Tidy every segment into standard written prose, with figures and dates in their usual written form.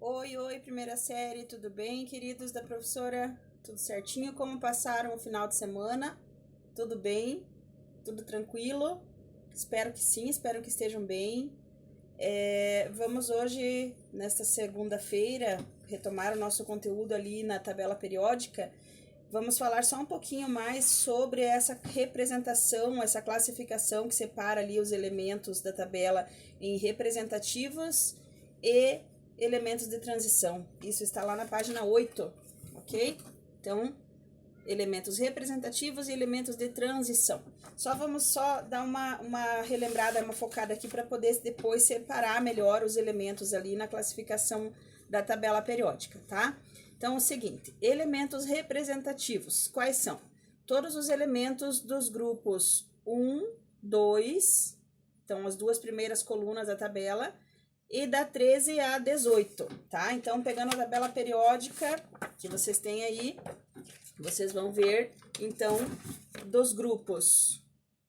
Oi, oi, primeira série, tudo bem, queridos da professora? Tudo certinho? Como passaram o final de semana? Tudo bem? Tudo tranquilo? Espero que sim, espero que estejam bem. Vamos hoje, nesta segunda-feira, retomar o nosso conteúdo ali na tabela periódica. Vamos falar só um pouquinho mais sobre essa representação, essa classificação que separa ali os elementos da tabela em representativos e elementos de transição. Isso está lá na página 8, ok? Então, elementos representativos e elementos de transição. Vamos dar uma relembrada, uma focada aqui para poder depois separar melhor os elementos ali na classificação da tabela periódica, tá? Então, é o seguinte, elementos representativos, quais são? Todos os elementos dos grupos 1, 2, então as duas primeiras colunas da tabela, e da 13 a 18, tá? Então, pegando a tabela periódica que vocês têm aí, vocês vão ver, então, dos grupos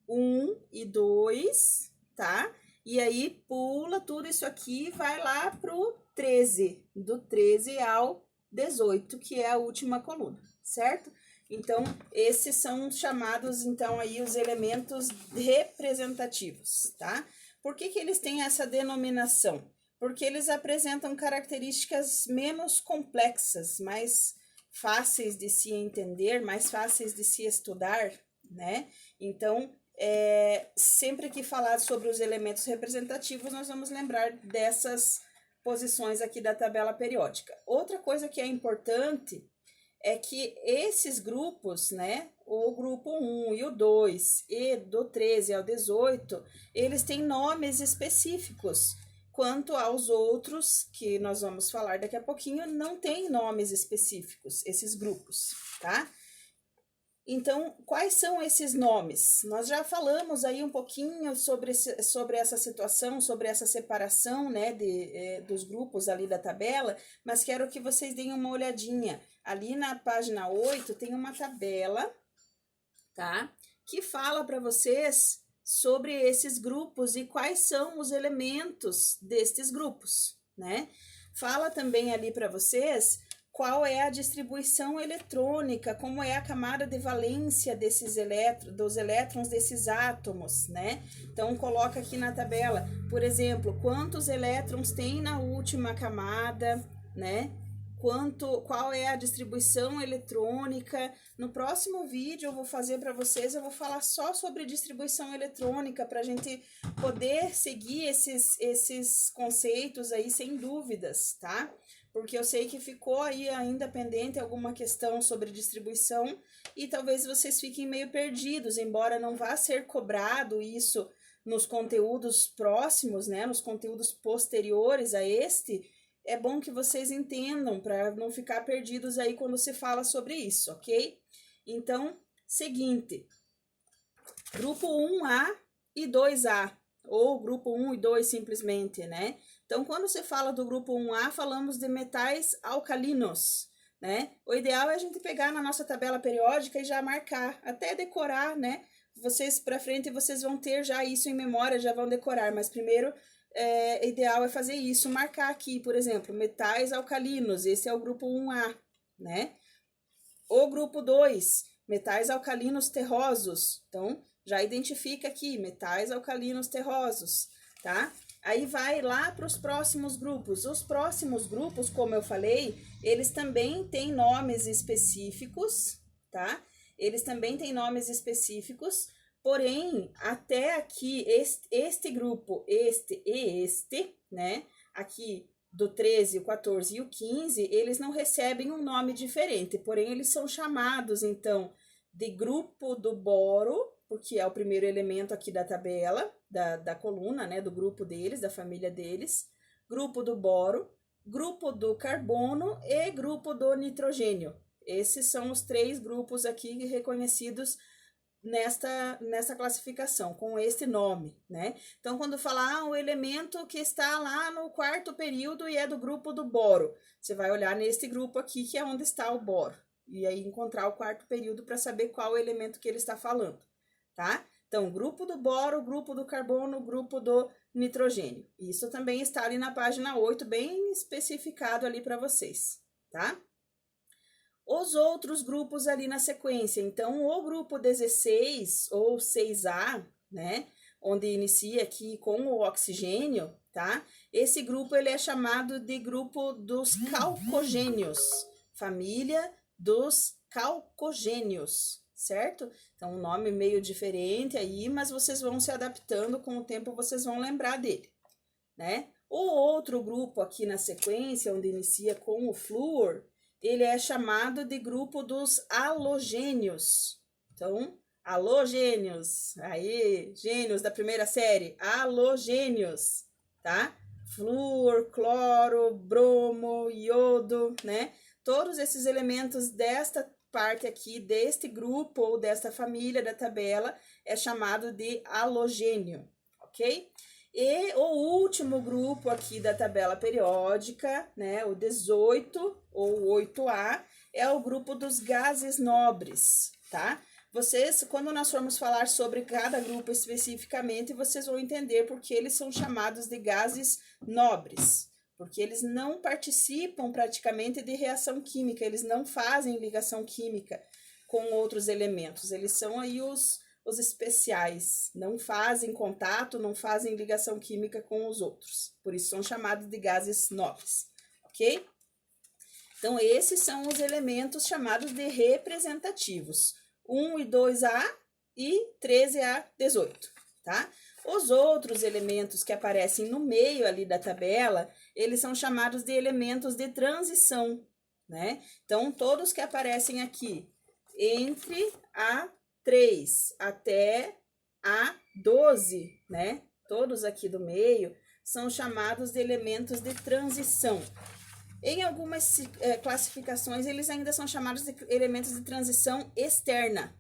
1 e 2, tá? E aí, pula tudo isso aqui e vai lá pro 13, do 13 ao 18, que é a última coluna, certo? Então, esses são chamados, então, aí os elementos representativos, tá? Por que eles têm essa denominação? Porque eles apresentam características menos complexas, mais fáceis de se entender, mais fáceis de se estudar, né? Então, sempre que falar sobre os elementos representativos, nós vamos lembrar dessas posições aqui da tabela periódica. Outra coisa que é importante é que esses grupos, né, o grupo 1 e o 2, e do 13 ao 18, eles têm nomes específicos, quanto aos outros, que nós vamos falar daqui a pouquinho, não tem nomes específicos, esses grupos, tá? Então, quais são esses nomes? Nós já falamos aí um pouquinho sobre essa situação, sobre essa separação, né, dos grupos ali da tabela, mas quero que vocês deem uma olhadinha. Ali na página 8 tem uma tabela, tá? Que fala para vocês sobre esses grupos e quais são os elementos destes grupos, né? Fala também ali para vocês qual é a distribuição eletrônica, como é a camada de valência dos elétrons desses átomos, né? Então, coloca aqui na tabela, por exemplo, quantos elétrons tem na última camada, né? Qual é a distribuição eletrônica. No próximo vídeo eu vou fazer para vocês, eu vou falar só sobre distribuição eletrônica, para a gente poder seguir esses conceitos aí sem dúvidas, tá? Porque eu sei que ficou aí ainda pendente alguma questão sobre distribuição e talvez vocês fiquem meio perdidos, embora não vá ser cobrado isso nos conteúdos próximos, né, nos conteúdos posteriores a este. É bom que vocês entendam para não ficar perdidos aí quando se fala sobre isso, ok? Então, seguinte, grupo 1A e 2A, ou grupo 1 e 2 simplesmente, né? Então, quando se fala do grupo 1A, falamos de metais alcalinos, né? O ideal é a gente pegar na nossa tabela periódica e já marcar, até decorar, né? Vocês para frente vocês vão ter já isso em memória, já vão decorar, mas primeiro ideal é fazer isso, marcar aqui, por exemplo, metais alcalinos, esse é o grupo 1A, né? O grupo 2, metais alcalinos terrosos, então já identifica aqui, metais alcalinos terrosos, tá? Aí vai lá para os próximos grupos. Os próximos grupos, como eu falei, eles também têm nomes específicos, tá? Eles também têm nomes específicos, porém, até aqui, este grupo, este e este, né? Aqui do 13, o 14 e o 15, eles não recebem um nome diferente, porém, eles são chamados, então, de grupo do boro, porque é o primeiro elemento aqui da tabela, da coluna, né, do grupo deles, da família deles, grupo do boro, grupo do carbono e grupo do nitrogênio. Esses são os três grupos aqui reconhecidos nesta classificação, com este nome, né? Então, quando falar o elemento que está lá no quarto período e é do grupo do boro, você vai olhar neste grupo aqui, que é onde está o boro, e aí encontrar o quarto período para saber qual o elemento que ele está falando, tá? Então, grupo do boro, grupo do carbono, grupo do nitrogênio. Isso também está ali na página 8, bem especificado ali para vocês, tá? Os outros grupos ali na sequência, então o grupo 16 ou 6A, né, onde inicia aqui com o oxigênio, tá? Esse grupo ele é chamado de grupo dos calcogênios, família dos calcogênios, certo? Então, um nome meio diferente aí, mas vocês vão se adaptando com o tempo, vocês vão lembrar dele, né? O outro grupo aqui na sequência, onde inicia com o flúor, ele é chamado de grupo dos halogênios. Então, halogênios, aí, gênios da primeira série, halogênios, tá? Flúor, cloro, bromo, iodo, né? Todos esses elementos desta parte aqui, deste grupo ou desta família da tabela, é chamado de halogênio, ok? E o último grupo aqui da tabela periódica, né, o 18 ou 8A, é o grupo dos gases nobres, tá? Vocês, quando nós formos falar sobre cada grupo especificamente, vocês vão entender porque eles são chamados de gases nobres, porque eles não participam praticamente de reação química, eles não fazem ligação química com outros elementos, eles são aí os especiais, não fazem contato, não fazem ligação química com os outros, por isso são chamados de gases nobres, ok? Então, esses são os elementos chamados de representativos, 1 e 2A e 13A18, tá? Os outros elementos que aparecem no meio ali da tabela, eles são chamados de elementos de transição, né? Então, todos que aparecem aqui entre A3 até A12, né? Todos aqui do meio são chamados de elementos de transição. Em algumas classificações, eles ainda são chamados de elementos de transição externa,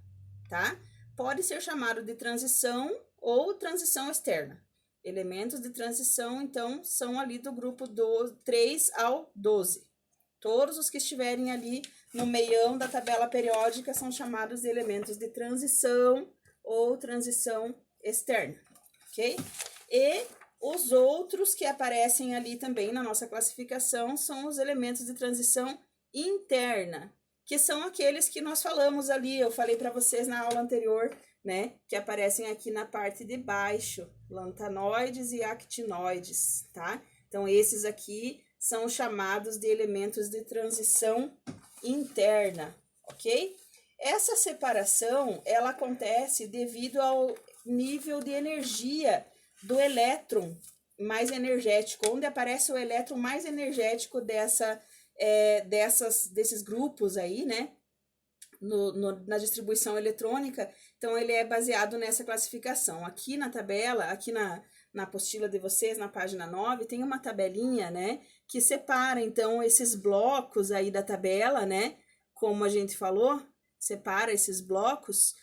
tá? Pode ser chamado de transição ou transição externa. Elementos de transição, então, são ali do grupo do 3 ao 12. Todos os que estiverem ali no meião da tabela periódica são chamados de elementos de transição ou transição externa, ok? E os outros que aparecem ali também na nossa classificação são os elementos de transição interna, que são aqueles que nós falamos ali, eu falei para vocês na aula anterior, né, que aparecem aqui na parte de baixo, lantanoides e actinoides, tá? Então, esses aqui são chamados de elementos de transição interna, ok? Essa separação, ela acontece devido ao nível de energia do elétron mais energético, onde aparece o elétron mais energético desses grupos aí, né? Na distribuição eletrônica, então ele é baseado nessa classificação. Aqui na tabela, aqui na apostila de vocês, na página 9, tem uma tabelinha, né? Que separa, então, esses blocos aí da tabela, né? Como a gente falou, separa esses blocos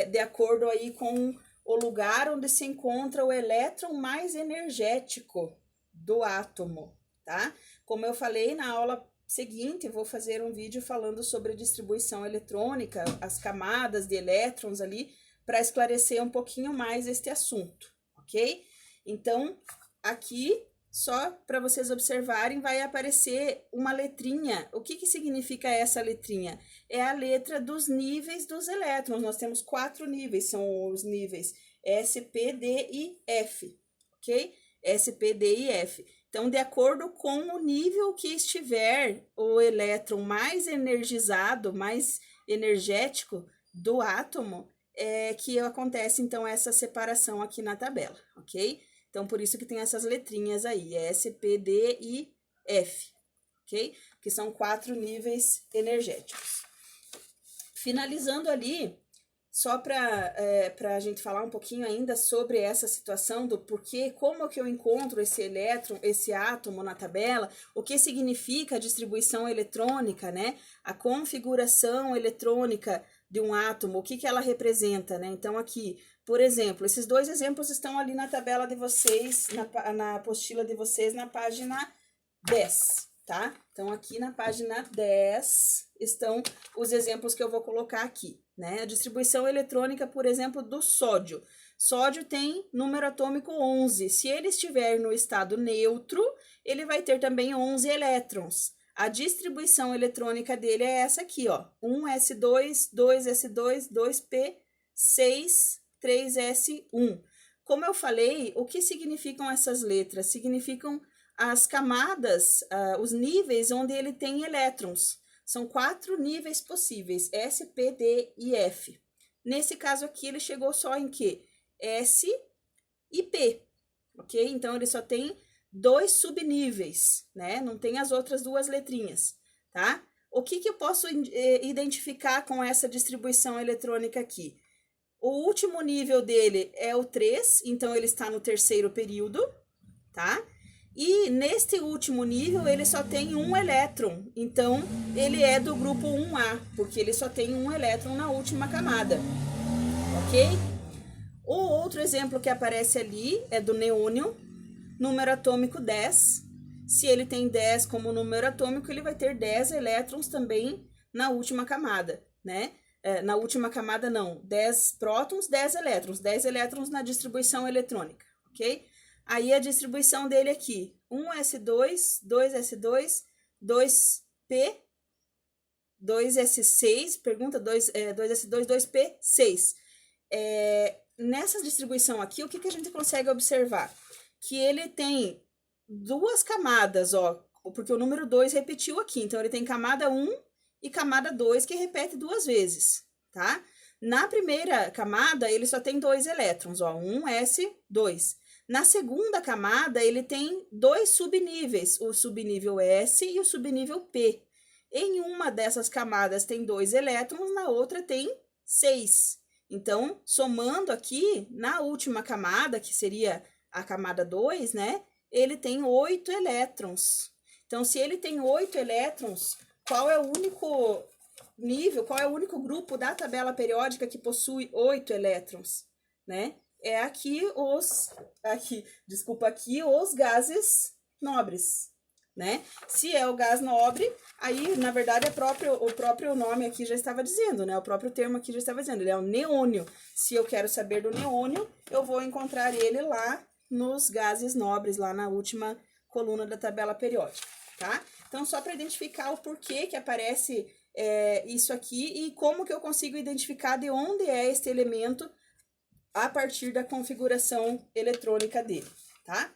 de acordo aí com o lugar onde se encontra o elétron mais energético do átomo, tá? Como eu falei na aula seguinte, vou fazer um vídeo falando sobre a distribuição eletrônica, as camadas de elétrons ali, para esclarecer um pouquinho mais este assunto, ok? Então, aqui, só para vocês observarem, vai aparecer uma letrinha. O que significa essa letrinha? É a letra dos níveis dos elétrons. Nós temos 4 níveis, são os níveis S, P, D e F, ok? S, P, D e F. Então, de acordo com o nível que estiver o elétron mais energizado, mais energético do átomo, que acontece, então, essa separação aqui na tabela, ok? Então, por isso que tem essas letrinhas aí, S, P, D e F, ok? Que são 4 níveis energéticos. Finalizando ali, só para a gente falar um pouquinho ainda sobre essa situação do porquê, como que eu encontro esse elétron, esse átomo na tabela, o que significa a distribuição eletrônica, né? A configuração eletrônica de um átomo, o que ela representa, né? Então, aqui, por exemplo, esses 2 exemplos estão ali na tabela de vocês, na apostila de vocês, na página 10, tá? Então, aqui na página 10 estão os exemplos que eu vou colocar aqui, né? A distribuição eletrônica, por exemplo, do sódio. Sódio tem número atômico 11. Se ele estiver no estado neutro, ele vai ter também 11 elétrons. A distribuição eletrônica dele é essa aqui, ó. 1s2, 2s2, 2p6, 3s1. Como eu falei, o que significam essas letras? Significam as camadas, os níveis onde ele tem elétrons. São 4 níveis possíveis, S, P, D e F. Nesse caso aqui, ele chegou só em quê? S e P, ok? Então, ele só tem 2 subníveis, né? Não tem as outras 2 letrinhas, tá? O que eu posso identificar com essa distribuição eletrônica aqui? O último nível dele é o 3, então ele está no terceiro período, tá? E neste último nível ele só tem um elétron, então ele é do grupo 1A, porque ele só tem um elétron na última camada, ok? O outro exemplo que aparece ali é do neônio, número atômico 10. Se ele tem 10 como número atômico, ele vai ter 10 elétrons também na última camada, né? Na última camada não, 10 prótons, 10 elétrons, 10 elétrons na distribuição eletrônica, ok? Aí a distribuição dele aqui, 1s2, 2s2, 2p, 2s6, pergunta 2s2, 2p6. Nessa distribuição aqui, o que a gente consegue observar? Que ele tem 2 camadas, ó, porque o número 2 repetiu aqui, então ele tem camada 1 e camada 2 que repete 2 vezes, tá? Na primeira camada, ele só tem 2 elétrons, ó, 1s2. Na segunda camada, ele tem 2 subníveis, o subnível S e o subnível P. Em uma dessas camadas tem 2 elétrons, na outra tem 6. Então, somando aqui, na última camada, que seria a camada 2, né? Ele tem 8 elétrons. Então, se ele tem 8 elétrons, qual é o único nível, qual é o único grupo da tabela periódica que possui 8 elétrons, né? É aqui os gases nobres, né? Se é o gás nobre, aí, na verdade, o próprio nome aqui já estava dizendo, né? O próprio termo aqui já estava dizendo, ele é o neônio. Se eu quero saber do neônio, eu vou encontrar ele lá nos gases nobres, lá na última coluna da tabela periódica, tá? Então, só para identificar o porquê que aparece isso aqui e como que eu consigo identificar de onde é este elemento a partir da configuração eletrônica dele, tá?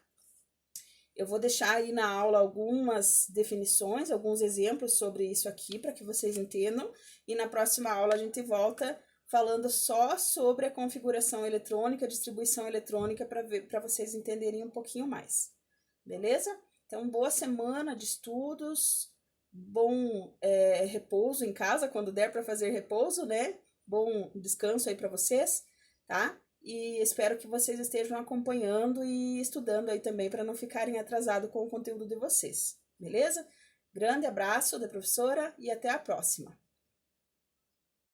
Eu vou deixar aí na aula algumas definições, alguns exemplos sobre isso aqui, para que vocês entendam. E na próxima aula a gente volta falando só sobre a configuração eletrônica, a distribuição eletrônica, para vocês entenderem um pouquinho mais. Beleza? Então, boa semana de estudos, bom repouso em casa, quando der para fazer repouso, né? Bom descanso aí para vocês, tá? E espero que vocês estejam acompanhando e estudando aí também para não ficarem atrasados com o conteúdo de vocês, beleza? Grande abraço da professora e até a próxima!